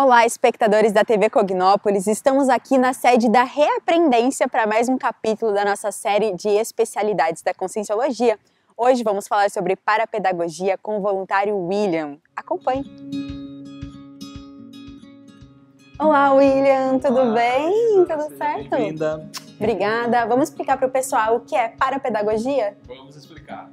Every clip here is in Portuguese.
Olá, espectadores da TV Cognópolis! Estamos aqui na sede da Reaprendência para mais um capítulo da nossa série de especialidades da Conscienciologia. Hoje vamos falar sobre parapedagogia com o voluntário William. Acompanhe! Olá, William! Tudo bem? Tudo certo? Bem-vinda! Obrigada! Vamos explicar para o pessoal o que é parapedagogia? Vamos explicar.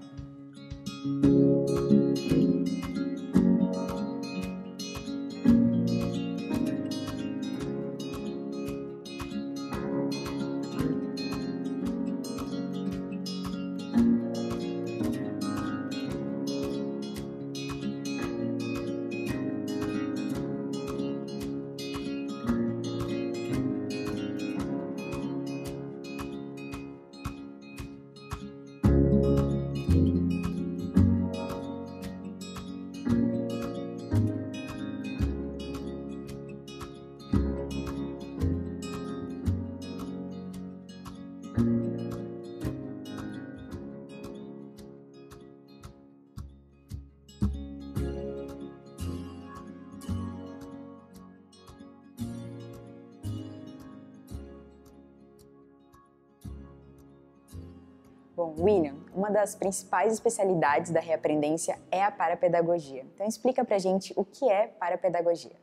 Bom, William, uma das principais especialidades da Reaprendência é a parapedagogia. Então explica pra gente o que é parapedagogia.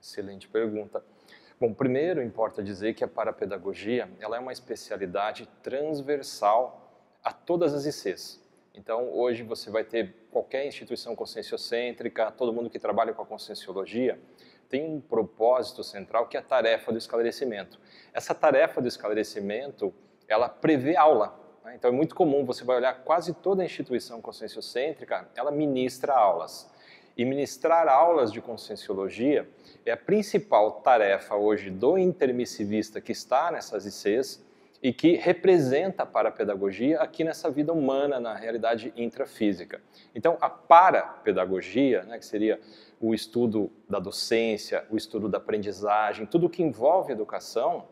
Excelente pergunta. Bom, primeiro importa dizer que a parapedagogia ela é uma especialidade transversal a todas as ICs. Então, hoje você vai ter qualquer instituição conscienciocêntrica, todo mundo que trabalha com a Conscienciologia, tem um propósito central que é a tarefa do esclarecimento. Essa tarefa do esclarecimento, ela prevê aula. Então é muito comum, você vai olhar quase toda a instituição conscienciocêntrica, ela ministra aulas. E ministrar aulas de conscienciologia é a principal tarefa hoje do intermissivista que está nessas ICs e que representa a parapedagogia aqui nessa vida humana, na realidade intrafísica. Então a parapedagogia, que seria o estudo da docência, o estudo da aprendizagem, tudo que envolve educação,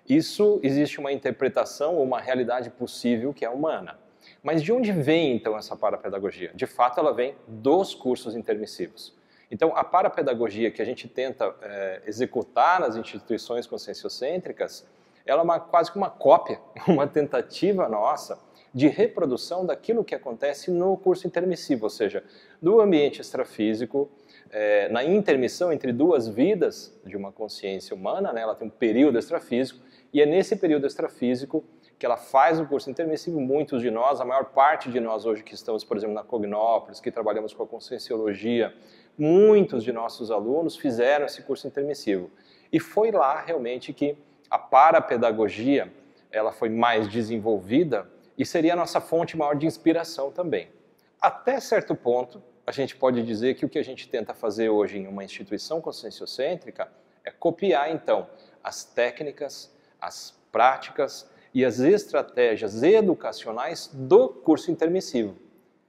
isso existe uma interpretação ou uma realidade possível que é humana. Mas de onde vem então essa parapedagogia? De fato ela vem dos cursos intermissivos. Então a parapedagogia que a gente tenta executar nas instituições conscienciocêntricas, ela é quase que uma cópia, uma tentativa nossa de reprodução daquilo que acontece no curso intermissivo, ou seja, do ambiente extrafísico, na intermissão entre duas vidas de uma consciência humana, ela tem um período extrafísico, e é nesse período extrafísico que ela faz o curso intermissivo. Muitos de nós, a maior parte de nós hoje que estamos, por exemplo, na Cognópolis, que trabalhamos com a Conscienciologia, muitos de nossos alunos fizeram esse curso intermissivo. E foi lá realmente que a parapedagogia ela foi mais desenvolvida e seria a nossa fonte maior de inspiração também. Até certo ponto, a gente pode dizer que o que a gente tenta fazer hoje em uma instituição conscienciocêntrica é copiar, então, as técnicas, as práticas e as estratégias educacionais do curso intermissivo,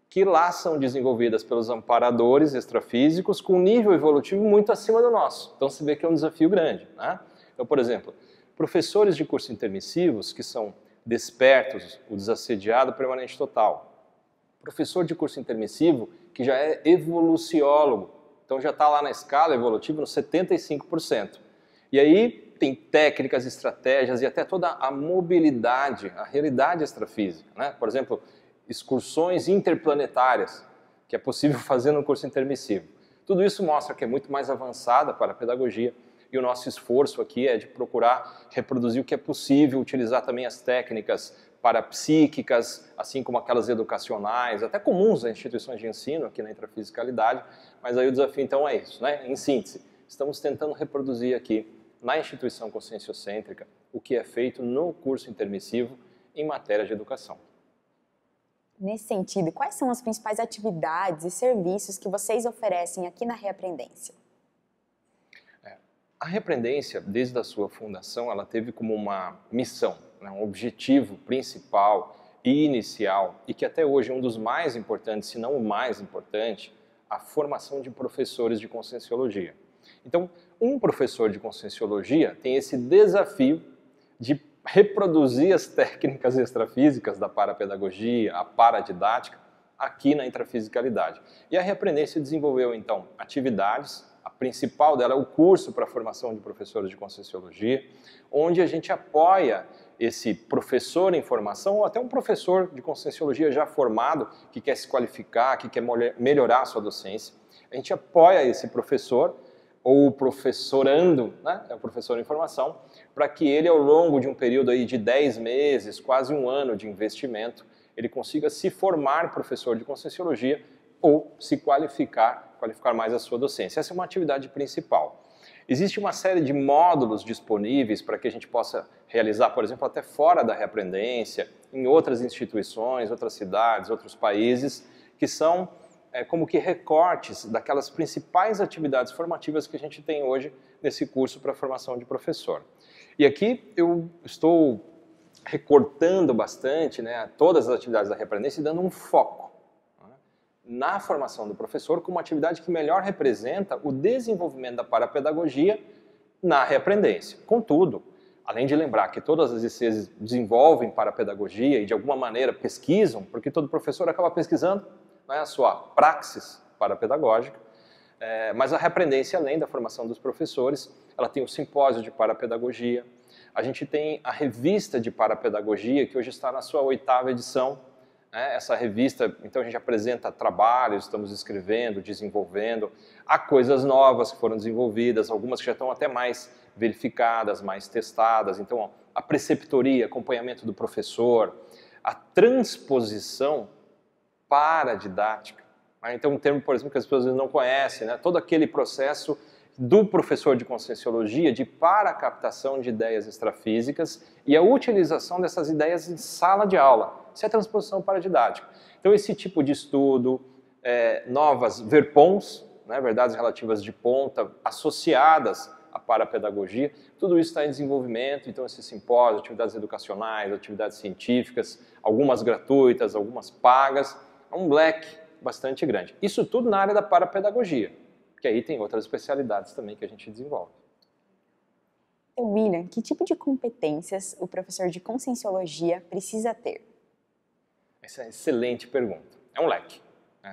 que lá são desenvolvidas pelos amparadores extrafísicos com um nível evolutivo muito acima do nosso. Então, você vê que é um desafio grande, né? Então, por exemplo, professores de curso intermissivos que são despertos, o desassediado permanente total. Professor de curso intermissivo que já é evoluciólogo, então já está lá na escala evolutiva no 75%. E aí tem técnicas, estratégias e até toda a mobilidade, a realidade extrafísica, Por exemplo, excursões interplanetárias, que é possível fazer no curso intermissivo. Tudo isso mostra que é muito mais avançada para a pedagogia e o nosso esforço aqui é de procurar reproduzir o que é possível, utilizar também as técnicas parapsíquicas, assim como aquelas educacionais, até comuns nas instituições de ensino aqui na intrafisicalidade, mas aí o desafio então é isso, Em síntese, estamos tentando reproduzir aqui na instituição conscienciocêntrica o que é feito no curso intermissivo em matéria de educação. Nesse sentido, quais são as principais atividades e serviços que vocês oferecem aqui na Reaprendência? A Reaprendência, desde a sua fundação, ela teve como uma missão, um objetivo principal e inicial, e que até hoje é um dos mais importantes, se não o mais importante, a formação de professores de conscienciologia. Então, um professor de conscienciologia tem esse desafio de reproduzir as técnicas extrafísicas da parapedagogia, a paradidática, aqui na intrafisicalidade. E a Reaprendência desenvolveu, então, atividades A principal dela é o curso para a formação de professores de Conscienciologia, onde a gente apoia esse professor em formação, ou até um professor de Conscienciologia já formado, que quer se qualificar, que quer melhorar a sua docência. A gente apoia esse professor, ou professorando, né? É o professor em formação, para que ele, ao longo de um período aí de 10 meses, quase um ano de investimento, ele consiga se formar professor de Conscienciologia ou se qualificar mais a sua docência. Essa é uma atividade principal. Existe uma série de módulos disponíveis para que a gente possa realizar, por exemplo, até fora da reaprendência, em outras instituições, outras cidades, outros países, que são como que recortes daquelas principais atividades formativas que a gente tem hoje nesse curso para a formação de professor. E aqui eu estou recortando bastante, né, todas as atividades da reaprendência e dando um foco, né, na formação do professor como uma atividade que melhor representa o desenvolvimento da parapedagogia na reaprendência. Contudo, além de lembrar que todas as ICs desenvolvem parapedagogia e de alguma maneira pesquisam, porque todo professor acaba pesquisando, né, a sua praxis parapedagógica, mas a reaprendência, além da formação dos professores, ela tem o simpósio de parapedagogia, a gente tem a revista de parapedagogia, que hoje está na sua 8ª edição. Essa revista, então, a gente apresenta trabalhos, estamos escrevendo, desenvolvendo. Há coisas novas que foram desenvolvidas, algumas que já estão até mais verificadas, mais testadas. Então, a preceptoria, acompanhamento do professor, a transposição paradidática. Então, um termo, por exemplo, que as pessoas não conhecem, né? Todo aquele processo do professor de Conscienciologia de paracaptação de ideias extrafísicas e a utilização dessas ideias em sala de aula. Isso é transposição paradidática. Então, esse tipo de estudo, novas verpons, né, verdades relativas de ponta, associadas à parapedagogia, tudo isso está em desenvolvimento. Então, esse simpósio, atividades educacionais, atividades científicas, algumas gratuitas, algumas pagas, é um leque bastante grande. Isso tudo na área da parapedagogia, que aí tem outras especialidades também que a gente desenvolve. William, que tipo de competências o professor de Conscienciologia precisa ter? Essa é uma excelente pergunta. É um leque.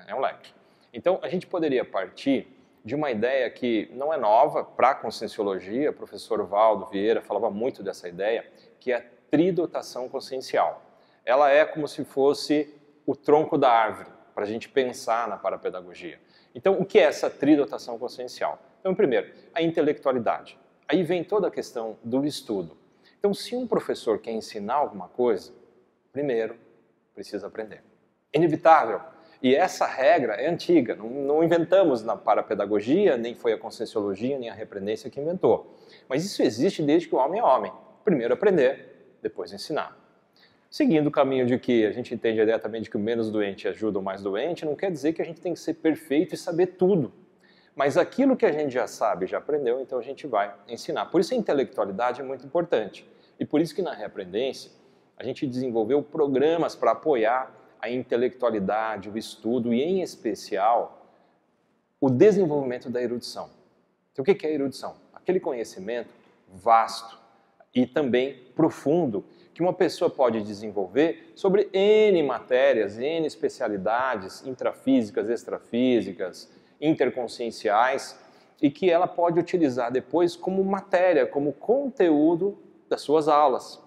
É um leque. Então, a gente poderia partir de uma ideia que não é nova para a Conscienciologia. O professor Valdo Vieira falava muito dessa ideia, que é a tridotação consciencial. Ela é como se fosse o tronco da árvore, para a gente pensar na parapedagogia. Então, o que é essa tridotação consciencial? Então, primeiro, a intelectualidade. Aí vem toda a questão do estudo. Então, se um professor quer ensinar alguma coisa, primeiro, precisa aprender. Inevitável. E essa regra é antiga, não inventamos na parapedagogia, nem foi a Conscienciologia, nem a reaprendência que inventou. Mas isso existe desde que o homem é homem. Primeiro aprender, depois ensinar. Seguindo o caminho de que a gente entende a ideia também de que o menos doente ajuda o mais doente, não quer dizer que a gente tem que ser perfeito e saber tudo. Mas aquilo que a gente já sabe, já aprendeu, então a gente vai ensinar. Por isso a intelectualidade é muito importante. E por isso que na reaprendência a gente desenvolveu programas para apoiar a intelectualidade, o estudo e, em especial, o desenvolvimento da erudição. Então, o que é a erudição? Aquele conhecimento vasto e também profundo que uma pessoa pode desenvolver sobre N matérias, N especialidades intrafísicas, extrafísicas, interconscienciais, e que ela pode utilizar depois como matéria, como conteúdo das suas aulas.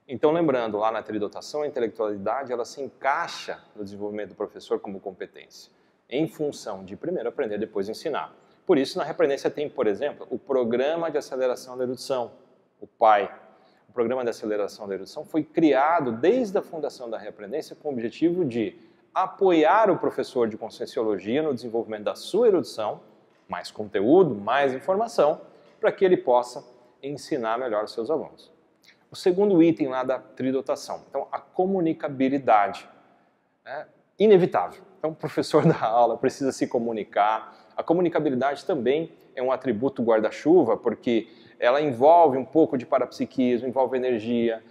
Então, lembrando, lá na tridotação, a intelectualidade ela se encaixa no desenvolvimento do professor como competência, em função de primeiro aprender, depois ensinar. Por isso, na reaprendência tem, por exemplo, o Programa de Aceleração da Erudição, o PAI. O Programa de Aceleração da Erudição foi criado desde a fundação da reaprendência com o objetivo de apoiar o professor de Conscienciologia no desenvolvimento da sua erudição, mais conteúdo, mais informação, para que ele possa ensinar melhor os seus alunos. O segundo item lá da tridotação, então a comunicabilidade, inevitável. Então o professor da aula precisa se comunicar. A comunicabilidade também é um atributo guarda-chuva, porque ela envolve um pouco de parapsiquismo, envolve energia,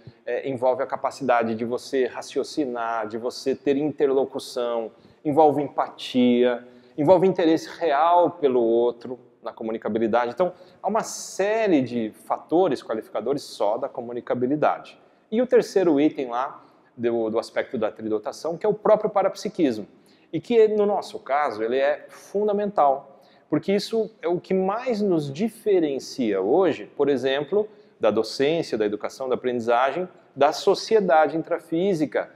envolve a capacidade de você raciocinar, de você ter interlocução, envolve empatia, envolve interesse real pelo outro na comunicabilidade. Então, há uma série de fatores qualificadores só da comunicabilidade. E o terceiro item lá do aspecto da tridotação, que é o próprio parapsiquismo, e que, no nosso caso, ele é fundamental, Porque isso é o que mais nos diferencia hoje, por exemplo, da docência, da educação, da aprendizagem, da sociedade intrafísica,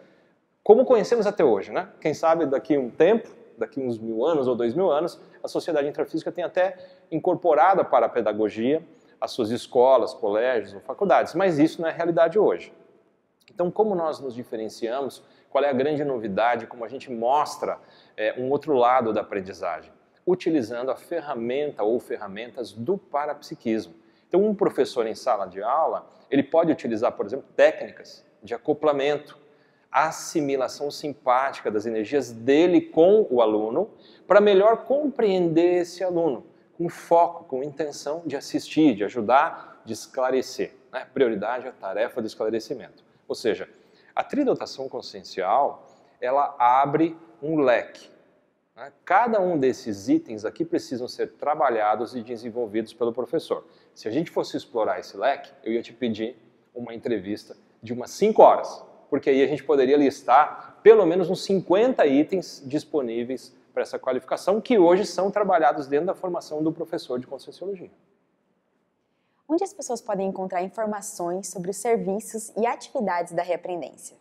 como conhecemos até hoje, né? Quem sabe daqui a um tempo, daqui a uns 1000 anos ou 2000 anos, a sociedade intrafísica tem até incorporado para a pedagogia as suas escolas, colégios ou faculdades, mas isso não é a realidade hoje. Então, como nós nos diferenciamos, qual é a grande novidade, como a gente mostra um outro lado da aprendizagem? Utilizando a ferramenta ou ferramentas do parapsiquismo. Então, um professor em sala de aula, ele pode utilizar, por exemplo, técnicas de acoplamento, assimilação simpática das energias dele com o aluno, para melhor compreender esse aluno, com foco, com intenção de assistir, de ajudar, de esclarecer. Né? Prioridade é a tarefa do esclarecimento. Ou seja, a tridotação consciencial, ela abre um leque. Né? Cada um desses itens aqui precisam ser trabalhados e desenvolvidos pelo professor. Se a gente fosse explorar esse leque, eu ia te pedir uma entrevista de umas 5 horas, porque aí a gente poderia listar pelo menos uns 50 itens disponíveis para essa qualificação, que hoje são trabalhados dentro da formação do professor de Conscienciologia. Onde as pessoas podem encontrar informações sobre os serviços e atividades da Reaprendência?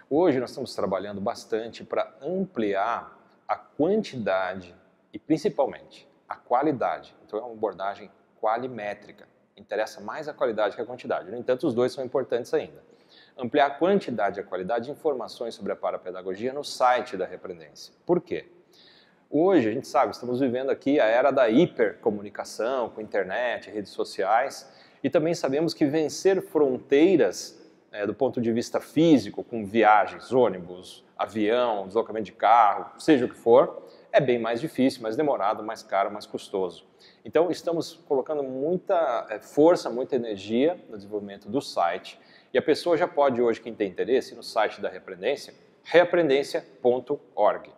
Hoje nós estamos trabalhando bastante para ampliar a quantidade e principalmente a qualidade. Então é uma abordagem qualimétrica. Interessa mais a qualidade que a quantidade. No entanto, os dois são importantes ainda. Ampliar a quantidade e a qualidade de informações sobre a parapedagogia no site da Reaprendência. Por quê? Hoje, a gente sabe, estamos vivendo aqui a era da hipercomunicação, com internet, redes sociais, e também sabemos que vencer fronteiras do ponto de vista físico, com viagens, ônibus, avião, deslocamento de carro, seja o que for, é bem mais difícil, mais demorado, mais caro, mais custoso. Então, estamos colocando muita força, muita energia no desenvolvimento do site, e a pessoa já pode hoje, quem tem interesse, ir no site da Reaprendência, reaprendência.org.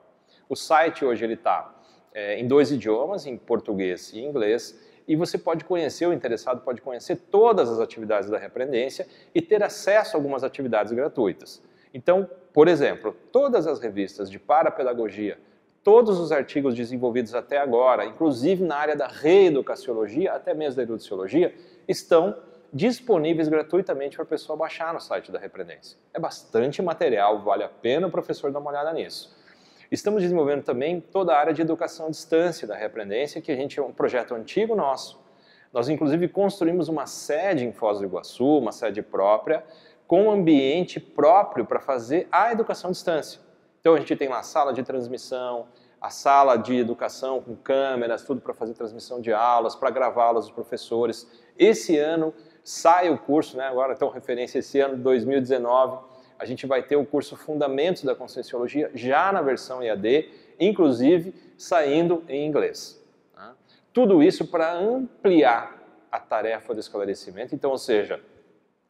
O site hoje ele está em 2 idiomas, em português e inglês, e você pode conhecer, o interessado pode conhecer todas as atividades da Reaprendência e ter acesso a algumas atividades gratuitas. Então, por exemplo, todas as revistas de parapedagogia, todos os artigos desenvolvidos até agora, inclusive na área da reeducaciologia, até mesmo da erudiциologia, estão disponíveis gratuitamente para a pessoa baixar no site da Reaprendência. É bastante material, vale a pena o professor dar uma olhada nisso. Estamos desenvolvendo também toda a área de educação à distância da Reaprendência, que a gente é um projeto antigo nosso. Nós, inclusive, construímos uma sede em Foz do Iguaçu, uma sede própria, com um ambiente próprio para fazer a educação à distância. Então, a gente tem lá a sala de transmissão, a sala de educação com câmeras, tudo para fazer transmissão de aulas, para gravar aulas dos professores. Esse ano sai o curso, né, agora então referência esse ano, 2019, a gente vai ter o curso Fundamentos da Conscienciologia já na versão EAD, inclusive saindo em inglês. Tá? Tudo isso para ampliar a tarefa do esclarecimento. Então, ou seja,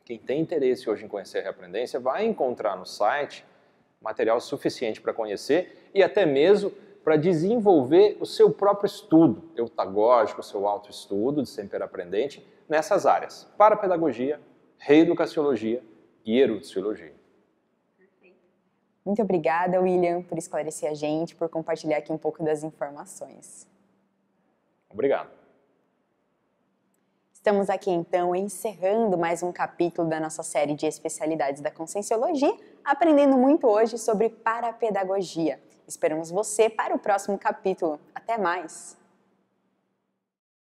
quem tem interesse hoje em conhecer a Reaprendência vai encontrar no site material suficiente para conhecer e até mesmo para desenvolver o seu próprio estudo eutagógico, o seu autoestudo de sempre aprendente nessas áreas: parapedagogia, reeducaciologia e erudiциologia. Muito obrigada, William, por esclarecer a gente, por compartilhar aqui um pouco das informações. Obrigado. Estamos aqui, então, encerrando mais um capítulo da nossa série de especialidades da Conscienciologia, aprendendo muito hoje sobre parapedagogia. Esperamos você para o próximo capítulo. Até mais!